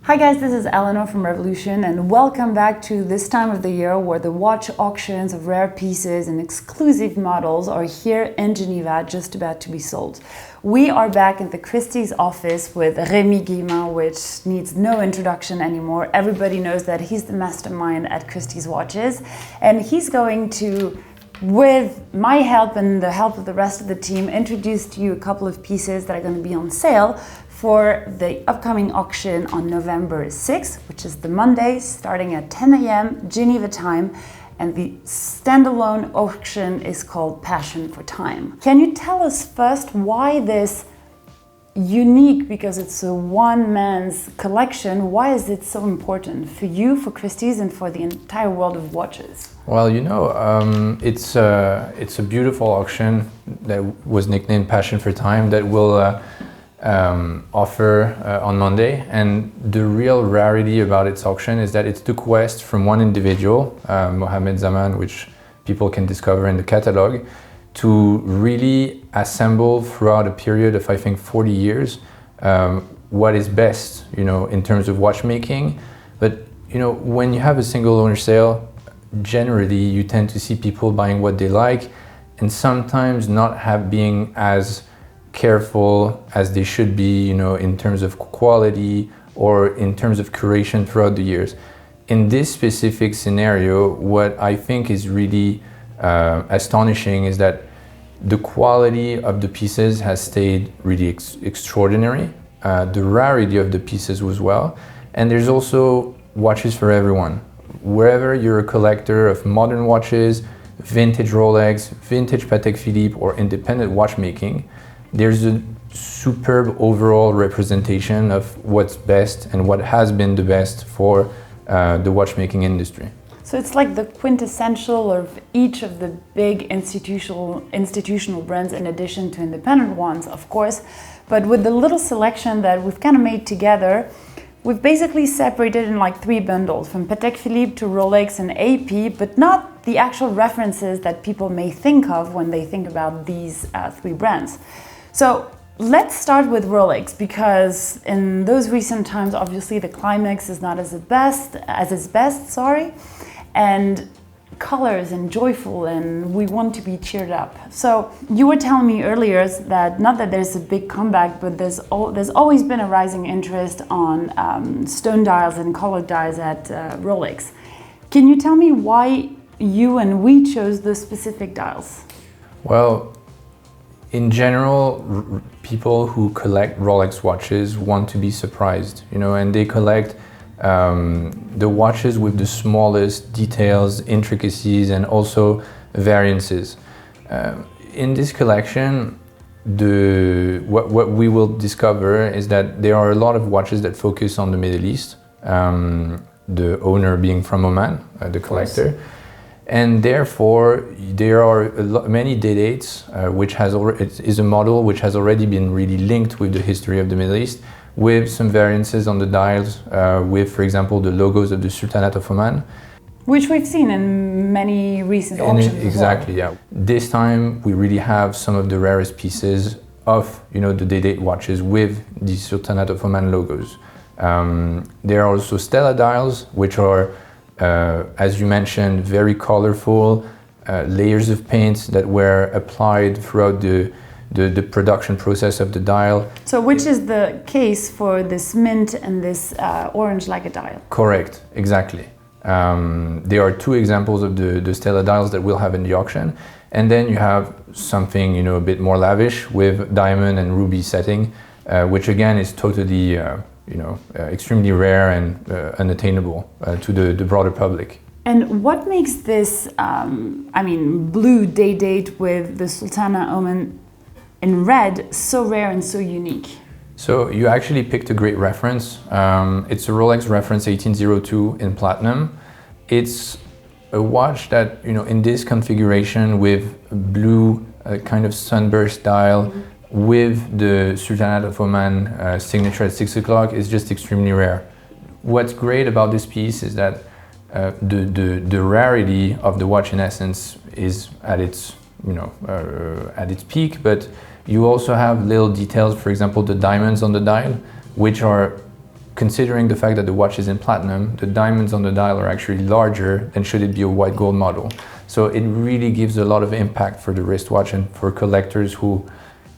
Hi guys, this is Eleanor from Revolution and welcome back to this time of the year where the watch auctions of rare pieces and exclusive models are here in Geneva just about to be sold. We are back in the Christie's office with Remi Guillemin, which needs no introduction anymore. Everybody knows that he's the mastermind at Christie's Watches, and he's going to, with my help and the help of the rest of the team, introduce to you a couple of pieces that are going to be on sale for the upcoming auction on November 6th, which is the Monday, starting at 10 a.m. Geneva time. And the standalone auction is called Passion for Time. Can you tell us first why this unique, because it's a one-man's collection, why is it so important for you, for Christie's, and for the entire world of watches? Well, it's a beautiful auction that was nicknamed Passion for Time that will offer on Monday, and the real rarity about its auction is that it's the quest from one individual, Mohammed Zaman, which people can discover in the catalog, to really assemble throughout a period of, I think, 40 years, what is best, in terms of watchmaking. But, when you have a single owner sale, generally you tend to see people buying what they like and sometimes not being as careful as they should be, in terms of quality or in terms of curation throughout the years. In this specific scenario, what I think is really astonishing is that the quality of the pieces has stayed really extraordinary. The rarity of the pieces as well. And there's also watches for everyone. Wherever you're a collector of modern watches, vintage Rolex, vintage Patek Philippe, or independent watchmaking, there's a superb overall representation of what's best and what has been the best for the watchmaking industry. So it's like the quintessential of each of the big institutional brands, in addition to independent ones, of course. But with the little selection that we've kind of made together, we've basically separated in like three bundles, from Patek Philippe to Rolex and AP, but not the actual references that people may think of when they think about these three brands. So let's start with Rolex, because in those recent times, obviously the climax is not as its best, and colors and joyful, and we want to be cheered up. So you were telling me earlier that not that there's a big comeback, but there's always been a rising interest on stone dials and colored dials at Rolex. Can you tell me why you and we chose those specific dials? Well, in general, people who collect Rolex watches want to be surprised, and they collect the watches with the smallest details, intricacies, and also variances. In this collection, what we will discover is that there are a lot of watches that focus on the Middle East, the owner being from Oman, the collector. And therefore, there are many dates, which is a model which has already been really linked with the history of the Middle East, with some variances on the dials, with, for example, the logos of the Sultanate of Oman. Which we've seen in many recent auctions. Exactly, yeah. This time, we really have some of the rarest pieces of, the date watches with the Sultanate of Oman logos. There are also Stella dials, which are, as you mentioned, very colorful, layers of paint that were applied throughout the production process of the dial. So which is the case for this mint and this orange like a dial? Correct, exactly. There are two examples of the Stella dials that we'll have in the auction. And then you have something, a bit more lavish with diamond and ruby setting, which again is totally extremely rare and unattainable to the broader public. And what makes this, blue date with the Sultanate of Oman in red so rare and so unique? So you actually picked a great reference. It's a Rolex reference 1802 in platinum. It's a watch that, in this configuration with blue kind of sunburst dial, with the Sultanate of Oman signature at 6 o'clock is just extremely rare. What's great about this piece is that the rarity of the watch in essence is at its peak, but you also have little details, for example, the diamonds on the dial, which are considering the fact that the watch is in platinum, the diamonds on the dial are actually larger than should it be a white gold model. So it really gives a lot of impact for the wristwatch and for collectors who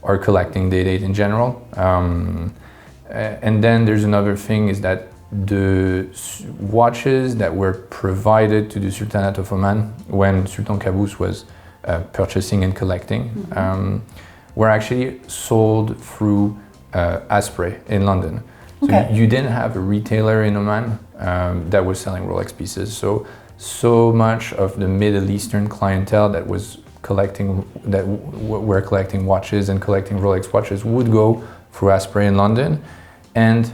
are collecting day-date in general. And then there's another thing is that the watches that were provided to the Sultanate of Oman when Sultan Qaboos was purchasing and collecting were actually sold through Asprey in London. So you didn't have a retailer in Oman that was selling Rolex pieces. So much of the Middle Eastern clientele that was collecting, that were collecting watches and collecting Rolex watches would go through Asprey in London and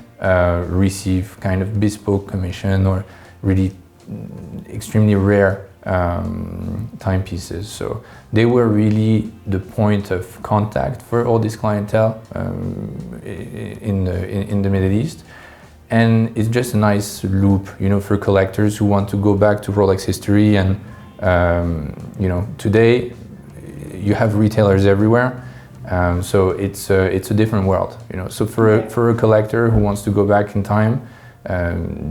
receive kind of bespoke commission or really extremely rare timepieces. So they were really the point of contact for all this clientele in the Middle East. And it's just a nice loop, you know, for collectors who want to go back to Rolex history. And you know, today you have retailers everywhere, so it's a different world, you know. So for a collector who wants to go back in time,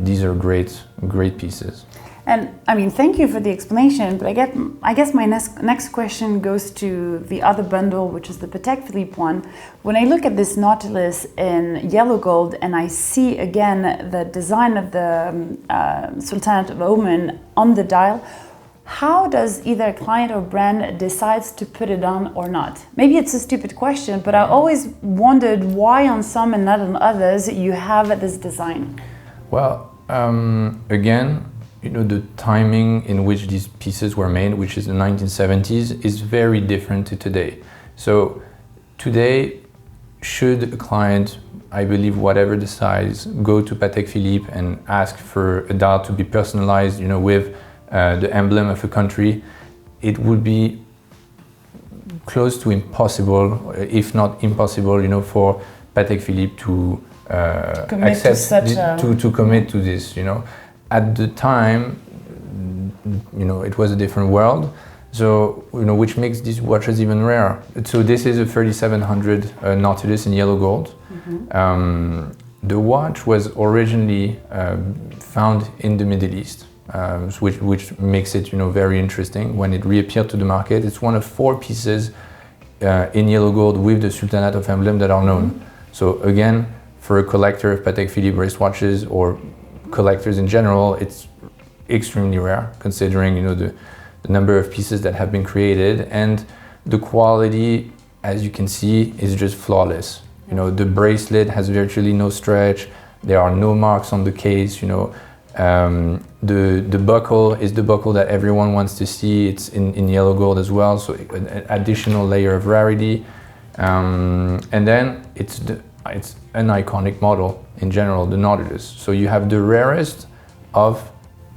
these are great pieces. And I mean, thank you for the explanation, but I guess my next question goes to the other bundle, which is the Patek Philippe one. When I look at this Nautilus in yellow gold and I see again the design of the Sultanate of Oman on the dial, how does either a client or brand decides to put it on or not? Maybe it's a stupid question, but I always wondered why on some and not on others you have this design. Well, again, you know, the timing in which these pieces were made, which is the 1970s, is very different to today. So today, should a client, I believe, whatever the size, go to Patek Philippe and ask for a dial to be personalized, you know, with the emblem of a country, it would be close to impossible, if not impossible, you know, for Patek Philippe to to commit to this, you know. At the time, you know, it was a different world, so, you know, which makes these watches even rarer. So this is a 3700 Nautilus in yellow gold. The watch was originally found in the Middle East, which makes it, you know, very interesting. When it reappeared to the market, it's one of 4 pieces in yellow gold with the Sultanate of emblem that are known. So again, for a collector of Patek Philippe wristwatches or collectors in general, it's extremely rare, considering, you know, the number of pieces that have been created, and the quality, as you can see, is just flawless. You know, the bracelet has virtually no stretch. There are no marks on the case. You know, the buckle is the buckle that everyone wants to see. It's in yellow gold as well, so an additional layer of rarity. And then it's an iconic model in general, the Nautilus. So you have the rarest of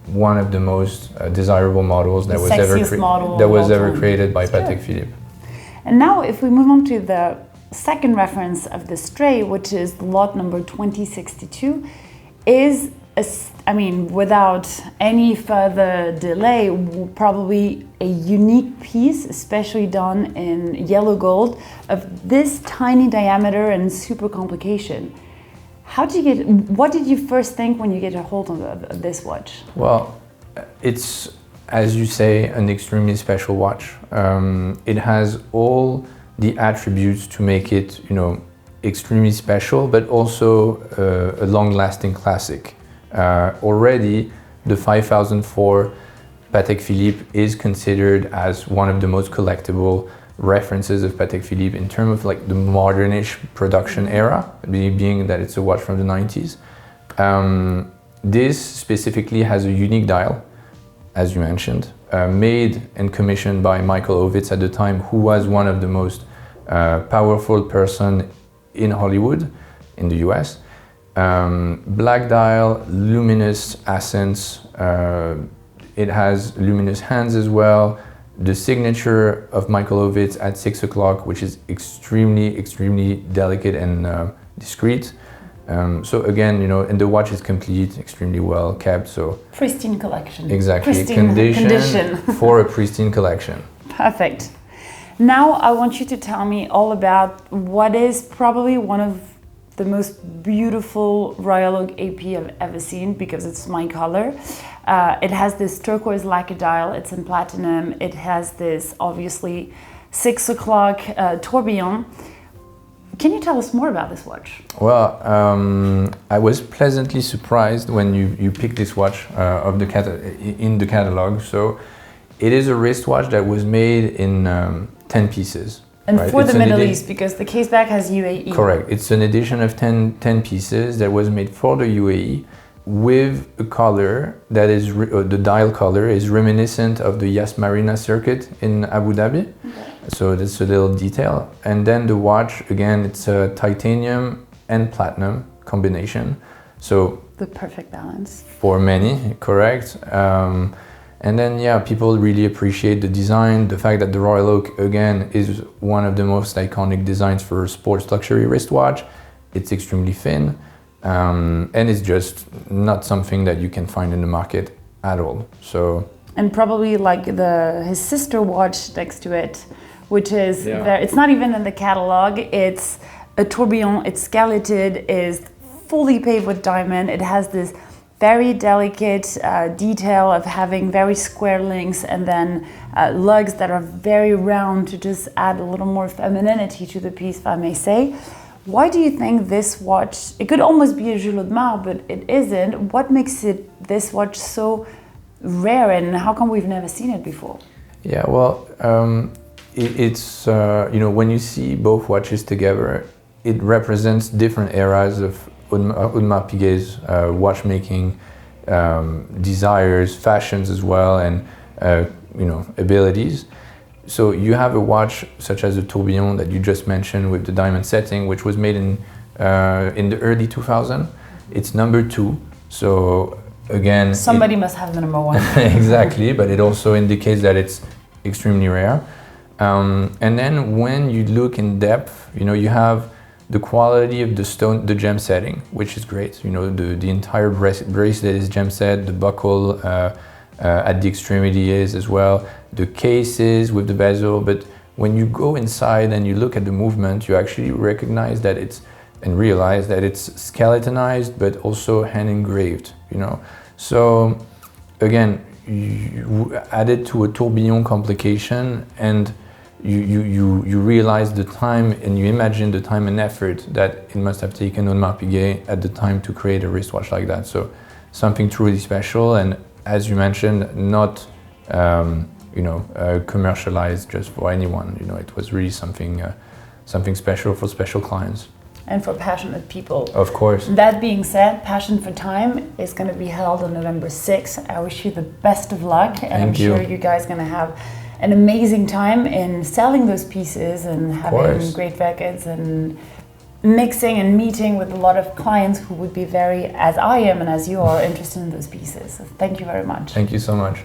one of the most desirable models that was ever created by Patek Philippe. And now if we move on to the second reference of the Stray, which is lot number 2062, is, I mean, without any further delay, probably a unique piece, especially done in yellow gold, of this tiny diameter and super complication. What did you first think when you get a hold of this watch? Well, it's, as you say, an extremely special watch. It has all the attributes to make it, you know, extremely special, but also a long-lasting classic. Already, the 5004 Patek Philippe is considered as one of the most collectible references of Patek Philippe in terms of like the modernish production era, being that it's a watch from the 90s. This specifically has a unique dial, as you mentioned, made and commissioned by Michael Ovitz at the time, who was one of the most powerful person in Hollywood, in the US. Black dial, luminous accents, it has luminous hands as well. The signature of Michael Ovitz at 6 o'clock, which is extremely delicate and discreet. So again, you know, and the watch is complete, extremely well kept. So pristine collection. Exactly, pristine condition for a pristine collection. Perfect. Now I want you to tell me all about what is probably one of the most beautiful Royal Oak AP I've ever seen because it's my color. It has this turquoise lacquer dial, it's in platinum. It has this obviously 6 o'clock tourbillon. Can you tell us more about this watch? Well, I was pleasantly surprised when you picked this watch in the catalog. So it is a wristwatch that was made in 10 pieces. And right? for It's the Middle East, because the case back has UAE. Correct. It's an edition of 10 pieces that was made for the UAE with a color that is, the dial color is reminiscent of the Yas Marina circuit in Abu Dhabi. Okay. So that's a little detail. And then the watch, again, it's a titanium and platinum combination. So the perfect balance. For many, correct. And then, yeah, people really appreciate the design, the fact that the Royal Oak, again, is one of the most iconic designs for a sports luxury wristwatch. It's extremely thin, and it's just not something that you can find in the market at all. So. And probably like his sister watch next to it, which is, it's not even in the catalog, it's a tourbillon, it's skeleted, is fully paved with diamond, it has this very delicate detail of having very square links and then lugs that are very round to just add a little more femininity to the piece, if I may say. Why do you think this watch, it could almost be a Jules Audemars, but it isn't. What makes this watch so rare and how come we've never seen it before? Yeah, well, it's when you see both watches together, it represents different eras of Audemars Piguet's watchmaking desires, fashions as well, and abilities. So you have a watch such as the tourbillon that you just mentioned with the diamond setting, which was made in the early 2000s. It's number 2. So again, somebody must have the number 1. Exactly, but it also indicates that it's extremely rare. And then when you look in depth, you have the quality of the stone, the gem setting, which is great. The entire bracelet is gem set, the buckle at the extremity is as well, the cases with the bezel. But when you go inside and you look at the movement, you actually recognize that realize that it's skeletonized, but also hand engraved. So again, you add it to a tourbillon complication and you realize the time and you imagine the time and effort that it must have taken Audemars Piguet at the time to create a wristwatch like that. So something truly special, and as you mentioned, not commercialized just for anyone. It was really something special for special clients. And for passionate people. Of course. That being said, Passion for Time is going to be held on November 6th. I wish you the best of luck, and I'm sure you guys are going to have an amazing time in selling those pieces and having great records and mixing and meeting with a lot of clients who would be very, as I am and as you are, interested in those pieces. So thank you very much. Thank you so much.